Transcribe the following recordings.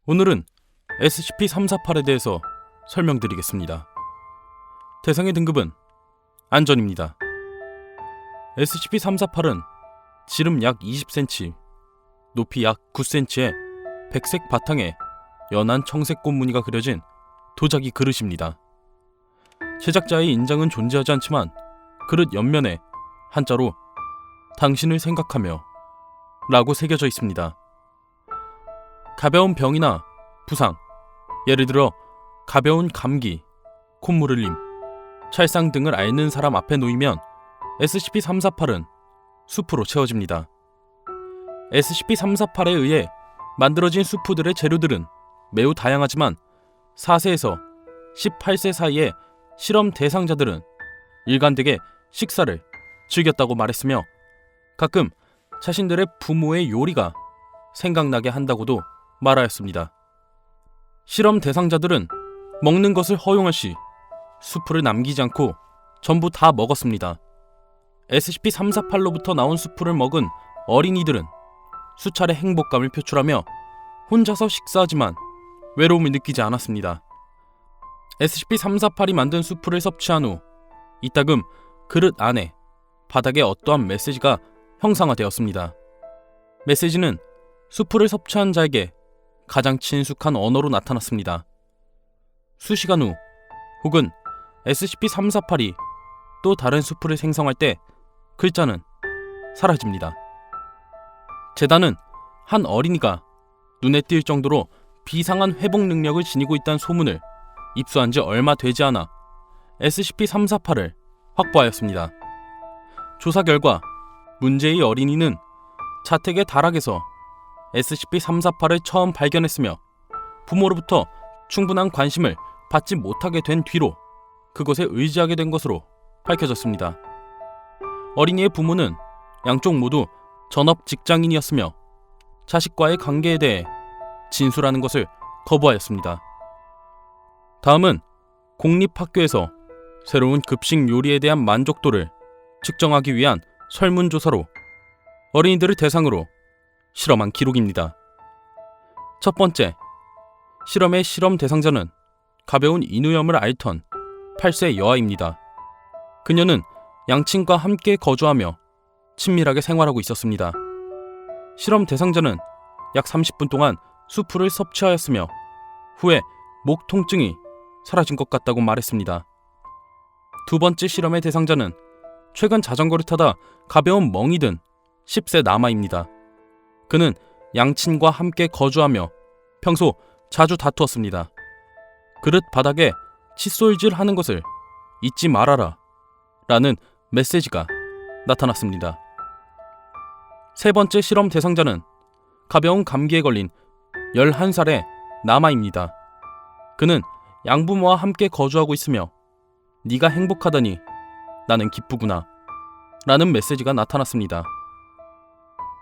오늘은 SCP-348에 대해서 설명드리겠습니다. 대상의 등급은 안전입니다. SCP-348은 지름 약 20cm, 높이 약 9cm의 백색 바탕에 연한 청색 꽃 무늬가 그려진 도자기 그릇입니다. 제작자의 인장은 존재하지 않지만 그릇 옆면에 한자로 당신을 생각하며 라고 새겨져 있습니다. 가벼운 병이나 부상, 예를 들어 가벼운 감기, 콧물 흘림, 찰상 등을 앓는 사람 앞에 놓이면 SCP-348은 수프로 채워집니다. SCP-348에 의해 만들어진 수프들의 재료들은 매우 다양하지만 4세에서 18세 사이의 실험 대상자들은 일관되게 식사를 즐겼다고 말했으며 가끔 자신들의 부모의 요리가 생각나게 한다고도 말하였습니다. 실험 대상자들은 먹는 것을 허용할 시 수프를 남기지 않고 전부 다 먹었습니다. SCP-348로부터 나온 수프를 먹은 어린이들은 수차례 행복감을 표출하며 혼자서 식사하지만 외로움을 느끼지 않았습니다. SCP-348이 만든 수프를 섭취한 후 이따금 그릇 안에 바닥에 어떠한 메시지가 형상화되었습니다. 메시지는 수프를 섭취한 자에게 가장 친숙한 언어로 나타났습니다. 수시간 후 혹은 SCP-348이 또 다른 수프를 생성할 때 글자는 사라집니다. 재단은 한 어린이가 눈에 띌 정도로 비상한 회복 능력을 지니고 있다는 소문을 입수한 지 얼마 되지 않아 SCP-348을 확보하였습니다. 조사 결과 문제의 어린이는 자택의 다락에서 SCP-348을 처음 발견했으며 부모로부터 충분한 관심을 받지 못하게 된 뒤로 그곳에 의지하게 된 것으로 밝혀졌습니다. 어린이의 부모는 양쪽 모두 전업 직장인이었으며 자식과의 관계에 대해 진술하는 것을 거부하였습니다. 다음은 공립학교에서 새로운 급식 요리에 대한 만족도를 측정하기 위한 설문조사로 어린이들을 대상으로 실험한 기록입니다. 첫 번째, 실험의 실험 대상자는 가벼운 인후염을 앓던 8세 여아입니다. 그녀는 양친과 함께 거주하며 친밀하게 생활하고 있었습니다. 실험 대상자는 약 30분 동안 수프를 섭취하였으며 후에 목 통증이 사라진 것 같다고 말했습니다. 두 번째 실험의 대상자는 최근 자전거를 타다 가벼운 멍이 든 10세 남아입니다. 그는 양친과 함께 거주하며 평소 자주 다투었습니다. 그릇 바닥에 칫솔질 하는 것을 잊지 말아라 라는 메시지가 나타났습니다. 세 번째 실험 대상자는 가벼운 감기에 걸린 11살의 남아입니다. 그는 양부모와 함께 거주하고 있으며 네가 행복하다니 나는 기쁘구나 라는 메시지가 나타났습니다.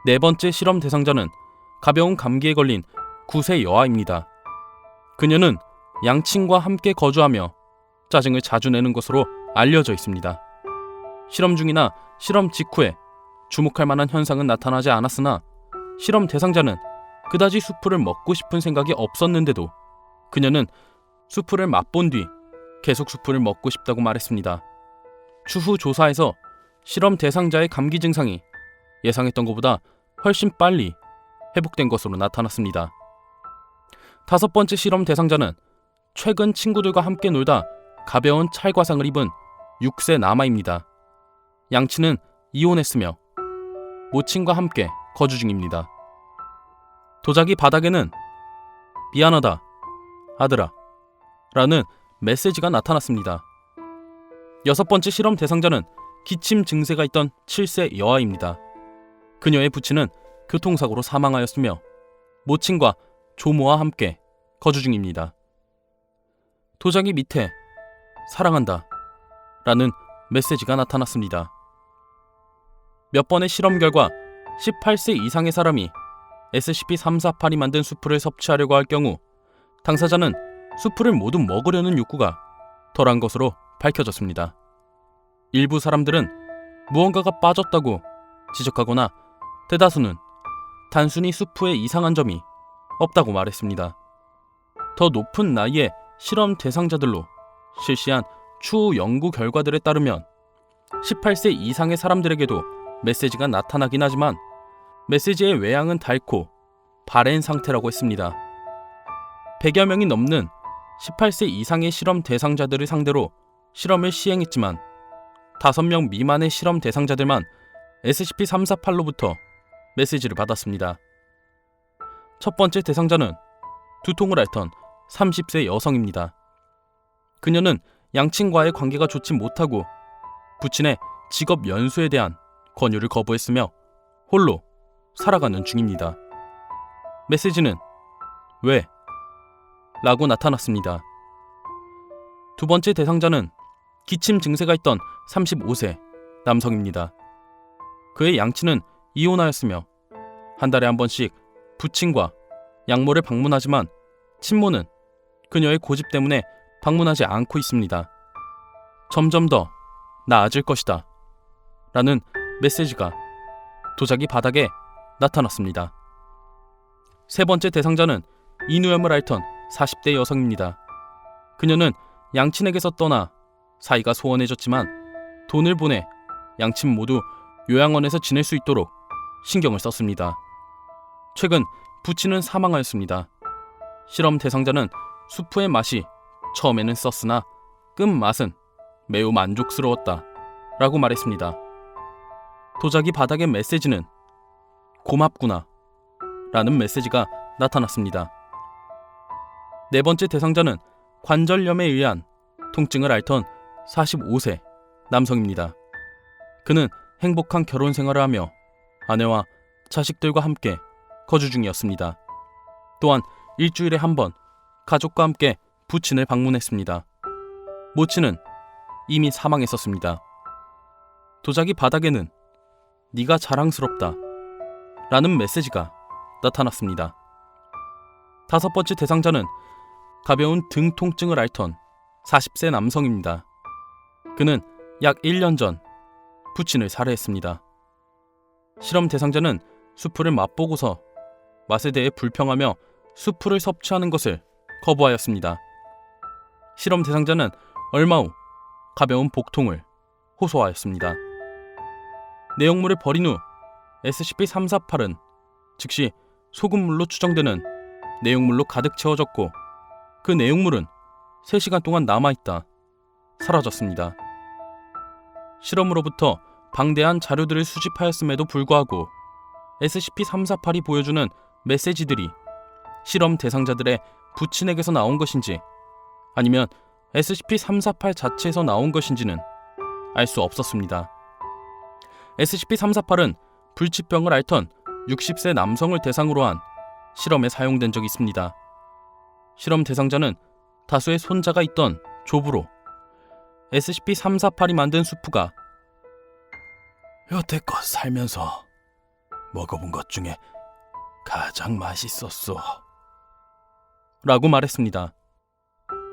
네 번째 실험 대상자는 가벼운 감기에 걸린 9세 여아입니다. 그녀는 양친과 함께 거주하며 짜증을 자주 내는 것으로 알려져 있습니다. 실험 중이나 실험 직후에 주목할 만한 현상은 나타나지 않았으나 실험 대상자는 그다지 수프를 먹고 싶은 생각이 없었는데도 그녀는 수프를 맛본 뒤 계속 수프를 먹고 싶다고 말했습니다. 추후 조사에서 실험 대상자의 감기 증상이 예상했던 것보다 훨씬 빨리 회복된 것으로 나타났습니다. 다섯 번째 실험 대상자는 최근 친구들과 함께 놀다 가벼운 찰과상을 입은 6세 남아입니다. 양친은 이혼했으며 모친과 함께 거주 중입니다. 도자기 바닥에는 미안하다, 아들아 라는 메시지가 나타났습니다. 여섯 번째 실험 대상자는 기침 증세가 있던 7세 여아입니다. 그녀의 부친은 교통사고로 사망하였으며 모친과 조모와 함께 거주 중입니다. 도자기 밑에 사랑한다 라는 메시지가 나타났습니다. 몇 번의 실험 결과 18세 이상의 사람이 SCP-348이 만든 수프를 섭취하려고 할 경우 당사자는 수프를 모두 먹으려는 욕구가 덜한 것으로 밝혀졌습니다. 일부 사람들은 무언가가 빠졌다고 지적하거나 대다수는 단순히 수프에 이상한 점이 없다고 말했습니다. 더 높은 나이의 실험 대상자들로 실시한 추후 연구 결과들에 따르면 18세 이상의 사람들에게도 메시지가 나타나긴 하지만 메시지의 외양은 닳고 바랜 상태라고 했습니다. 100여 명이 넘는 18세 이상의 실험 대상자들을 상대로 실험을 시행했지만 5명 미만의 실험 대상자들만 SCP-348로부터 메시지를 받았습니다. 첫 번째 대상자는 두통을 앓던 30세 여성입니다. 그녀는 양친과의 관계가 좋지 못하고 부친의 직업 연수에 대한 권유를 거부했으며 홀로 살아가는 중입니다. 메시지는 왜? 라고 나타났습니다. 두 번째 대상자는 기침 증세가 있던 35세 남성입니다. 그의 양친은 이혼하였으며 한 달에 한 번씩 부친과 양모를 방문하지만 친모는 그녀의 고집 때문에 방문하지 않고 있습니다. 점점 더 나아질 것이다 라는 메시지가 도자기 바닥에 나타났습니다. 세 번째 대상자는 인후염을 앓던 40대 여성입니다. 그녀는 양친에게서 떠나 사이가 소원해졌지만 돈을 보내 양친 모두 요양원에서 지낼 수 있도록 신경을 썼습니다. 최근 부친은 사망하였습니다. 실험 대상자는 수프의 맛이 처음에는 썼으나 끝맛은 매우 만족스러웠다 라고 말했습니다. 도자기 바닥의 메시지는 고맙구나 라는 메시지가 나타났습니다. 네 번째 대상자는 관절염에 의한 통증을 앓던 45세 남성입니다. 그는 행복한 결혼 생활을 하며 아내와 자식들과 함께 거주 중이었습니다. 또한 일주일에 한 번 가족과 함께 부친을 방문했습니다. 모친은 이미 사망했었습니다. 도자기 바닥에는 네가 자랑스럽다 라는 메시지가 나타났습니다. 다섯 번째 대상자는 가벼운 등 통증을 앓던 40세 남성입니다. 그는 약 1년 전 부친을 살해했습니다. 실험 대상자는 수프를 맛보고서 맛에 대해 불평하며 수프를 섭취하는 것을 거부하였습니다. 실험 대상자는 얼마 후 가벼운 복통을 호소하였습니다. 내용물을 버린 후 SCP-348은 즉시 소금물로 추정되는 내용물로 가득 채워졌고 그 내용물은 3시간 동안 남아있다 사라졌습니다. 실험으로부터 방대한 자료들을 수집하였음에도 불구하고 SCP-348이 보여주는 메시지들이 실험 대상자들의 부친에게서 나온 것인지 아니면 SCP-348 자체에서 나온 것인지는 알 수 없었습니다. SCP-348은 불치병을 앓던 60세 남성을 대상으로 한 실험에 사용된 적이 있습니다. 실험 대상자는 다수의 손자가 있던 조부로 SCP-348이 만든 수프가 여태껏 살면서 먹어본 것 중에 가장 맛있었소 라고 말했습니다.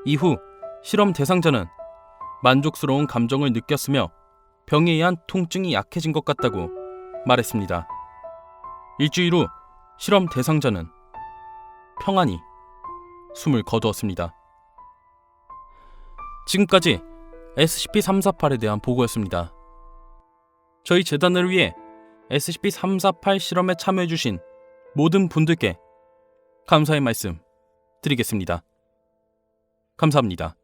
이후 실험 대상자는 만족스러운 감정을 느꼈으며 병에 의한 통증이 약해진 것 같다고 말했습니다. 일주일 후 실험 대상자는 평안히 숨을 거두었습니다. 지금까지 SCP-348에 대한 보고였습니다. 저희 재단을 위해 SCP-348 실험에 참여해주신 모든 분들께 감사의 말씀 드리겠습니다. 감사합니다.